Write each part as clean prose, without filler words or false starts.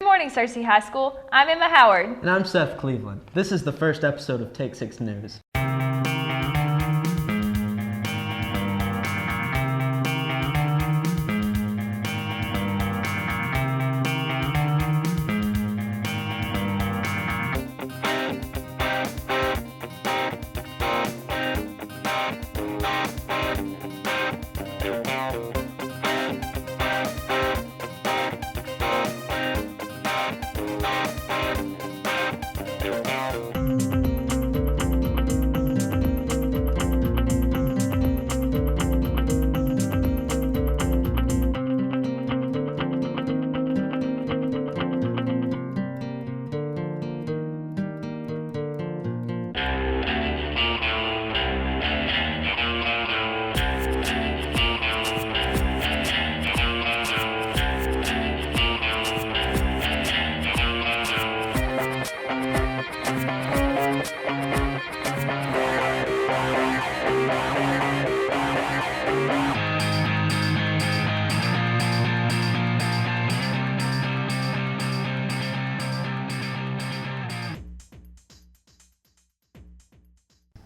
Good morning, Searcy High School. I'm Emma Howard. And I'm Seth Cleveland. This is the first episode of Take 6 News.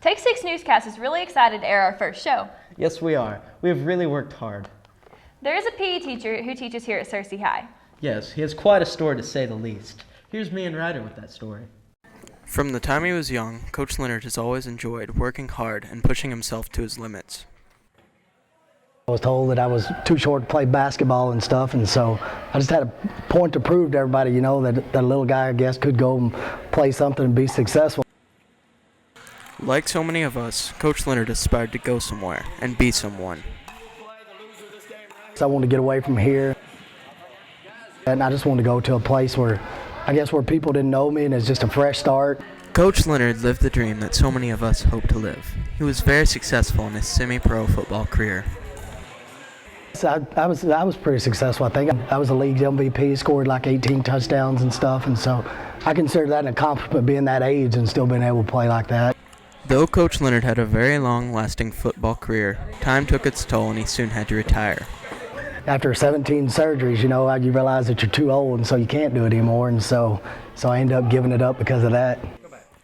Take 6 Newscast is really excited to air our first show. Yes, we are. We have really worked hard. There is a PE teacher who teaches here at Searcy High. Yes, he has quite a story to say the least. Here's me and Ryder with that story. From the time he was young, Coach Leonard has always enjoyed working hard and pushing himself to his limits. I was told that I was too short to play basketball and stuff, and so I just had a point to prove to everybody, that that little guy, I guess, could go and play something and be successful. Like so many of us, Coach Leonard aspired to go somewhere and be someone. So I wanted to get away from here, and I just wanted to go to a place where people didn't know me, and it's just a fresh start. Coach Leonard lived the dream that so many of us hope to live. He was very successful in his semi-pro football career. So I was pretty successful, I think. I was a league MVP, scored like 18 touchdowns and stuff, and so I consider that an accomplishment being that age and still being able to play like that. Though Coach Leonard had a very long-lasting football career, time took its toll and he soon had to retire. After 17 surgeries, you realize that you're too old, and so you can't do it anymore, and so I ended up giving it up because of that.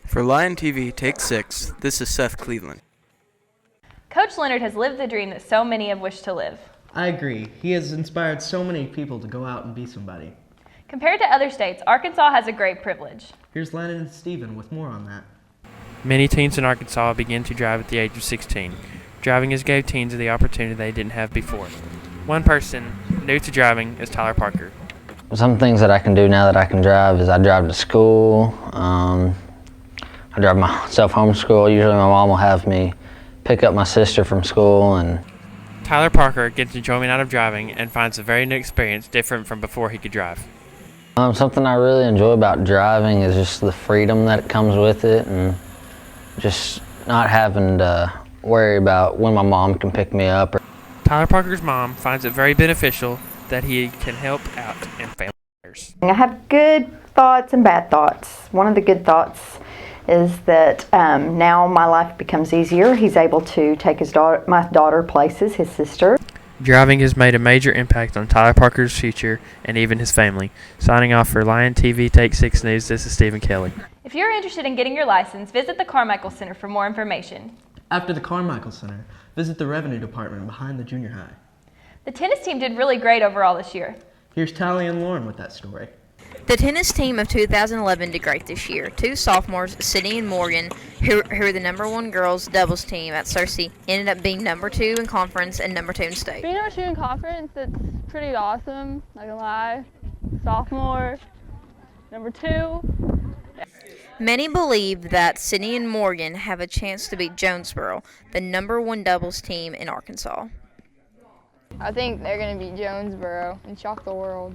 For Lion TV Take 6, this is Seth Cleveland. Coach Leonard has lived the dream that so many have wished to live. I agree. He has inspired so many people to go out and be somebody. Compared to other states, Arkansas has a great privilege. Here's Landon and Steven with more on that. Many teens in Arkansas begin to drive at the age of 16. Driving has gave teens the opportunity they didn't have before. One person new to driving is Tyler Parker. Some things that I can do now that I can drive is I drive to school. I drive myself home to school. Usually my mom will have me pick up my sister from school. And Tyler Parker gets enjoyment out of driving and finds a very new experience different from before he could drive. Something I really enjoy about driving is just the freedom that comes with it, and just not having to worry about when my mom can pick me up. Tyler Parker's mom finds it very beneficial that he can help out in family affairs. I have good thoughts and bad thoughts. One of the good thoughts is that now my life becomes easier. He's able to take my daughter places, his sister. Driving has made a major impact on Tyler Parker's future and even his family. Signing off for Lion TV Take 6 News, this is Stephen Kelly. If you're interested in getting your license, visit the Carmichael Center for more information. After the Carmichael Center, visit the Revenue Department behind the junior high. The tennis team did really great overall this year. Here's Tally and Lauren with that story. The tennis team of 2011 did great this year. Two sophomores, Sydney and Morgan, who are the #1 girls doubles team at Searcy, ended up being #2 in conference and #2 in state. Being #2 in conference, it's pretty awesome, not gonna lie. Sophomore, #2. Many believe that Sydney and Morgan have a chance to beat Jonesboro, the #1 doubles team in Arkansas. I think they're gonna beat Jonesboro and shock the world.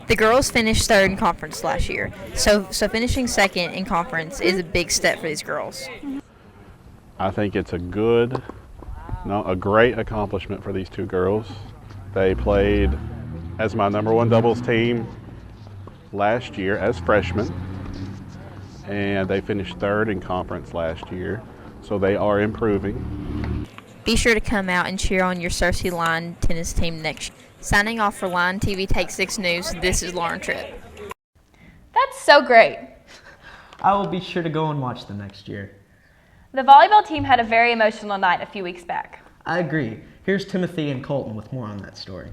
The girls finished 3rd in conference last year, so finishing 2nd in conference is a big step for these girls. I think it's a great accomplishment for these two girls. They played as my #1 doubles team last year as freshmen, and they finished 3rd in conference last year, so they are improving. Be sure to come out and cheer on your Searcy Lion tennis team next year. Signing off for Lion TV Take 6 News, this is Lauren Tripp. That's so great. I will be sure to go and watch them next year. The volleyball team had a very emotional night a few weeks back. I agree. Here's Timothy and Colton with more on that story.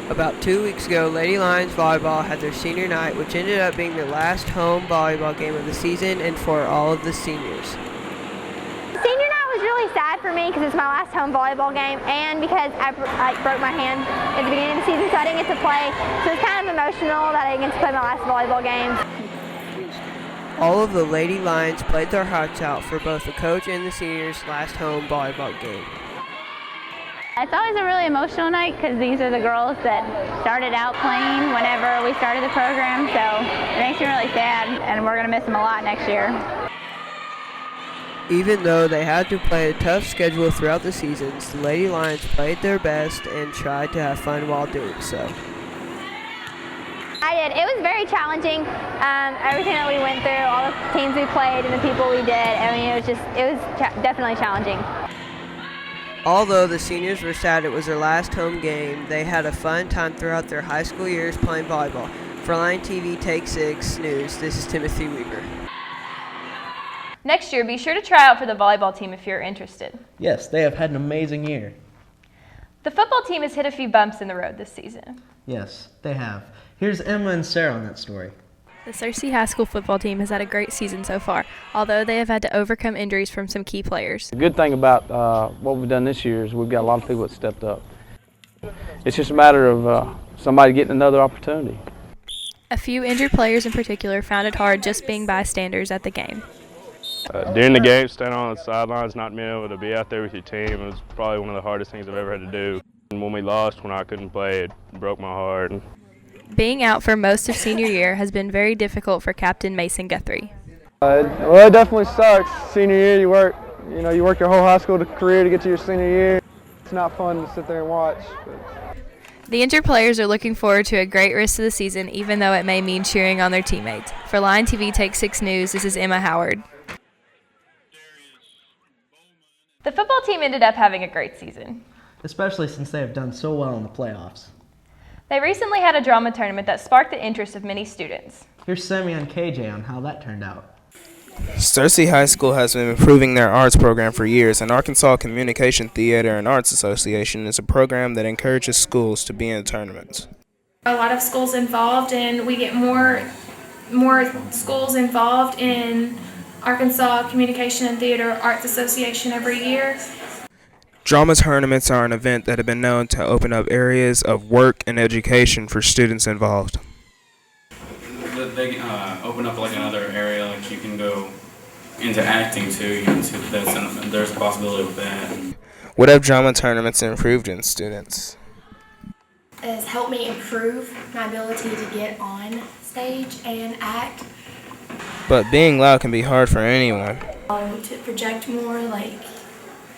About 2 weeks ago, Lady Lions Volleyball had their senior night, which ended up being their last home volleyball game of the season and for all of the seniors. Senior night was really sad for me because it's my last home volleyball game and because I broke my hand at the beginning of the season, so I didn't get to play. So it's kind of emotional that I didn't get to play my last volleyball game. All of the Lady Lions played their hearts out for both the coach and the seniors' last home volleyball game. It's always a really emotional night because these are the girls that started out playing whenever we started the program, so it makes me really sad, and we're going to miss them a lot next year. Even though they had to play a tough schedule throughout the seasons, the Lady Lions played their best and tried to have fun while doing so. I did. It was very challenging. Everything that we went through, all the teams we played and the people we did, I mean, it was definitely challenging. Although the seniors were sad it was their last home game, they had a fun time throughout their high school years playing volleyball. For Line TV Take 6 News, this is Timothy Weaver. Next year, be sure to try out for the volleyball team if you're interested. Yes, they have had an amazing year. The football team has hit a few bumps in the road this season. Yes, they have. Here's Emma and Sarah on that story. The Searcy High School football team has had a great season so far, although they have had to overcome injuries from some key players. The good thing about what we've done this year is we've got a lot of people that stepped up. It's just a matter of somebody getting another opportunity. A few injured players in particular found it hard just being bystanders at the game. During the game, standing on the sidelines, not being able to be out there with your team, it was probably one of the hardest things I've ever had to do. And when we lost, when I couldn't play, it broke my heart. Being out for most of senior year has been very difficult for Captain Mason Guthrie. Well, it definitely sucks. Senior year, you work your whole high school career to get to your senior year. It's not fun to sit there and watch. The injured players are looking forward to a great rest of the season, even though it may mean cheering on their teammates. For Line TV Take 6 News, this is Emma Howard. The football team ended up having a great season, especially since they have done so well in the playoffs. They recently had a drama tournament that sparked the interest of many students. Here's Sammy and KJ on how that turned out. Searcy High School has been improving their arts program for years, and Arkansas Communication Theater and Arts Association is a program that encourages schools to be in tournaments. A lot of schools involved, and we get more schools involved in Arkansas Communication and Theater Arts Association every year. Drama tournaments are an event that have been known to open up areas of work and education for students involved. They open up like another area, like you can go into acting too. There's a possibility of that. What have drama tournaments improved in students? It has helped me improve my ability to get on stage and act. But being loud can be hard for anyone. To project more, like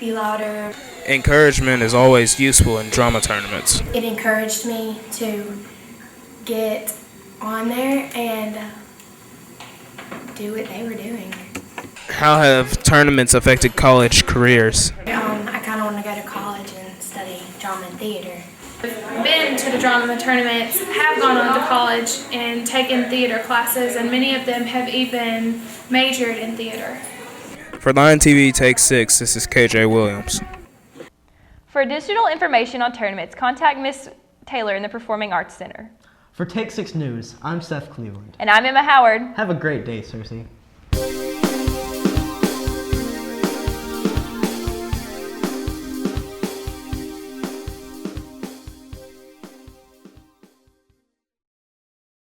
be louder. Encouragement is always useful in drama tournaments. It encouraged me to get on there and do what they were doing. How have tournaments affected college careers? I kind of want to go to college and study drama and theater. I've been to the drama tournaments, have gone on to college and taken theater classes, and many of them have even majored in theater. For Line TV Take 6, this is KJ Williams. For additional information on tournaments, contact Miss Taylor in the Performing Arts Center. For Take 6 News, I'm Seth Cleveland. And I'm Emma Howard. Have a great day, Cersei.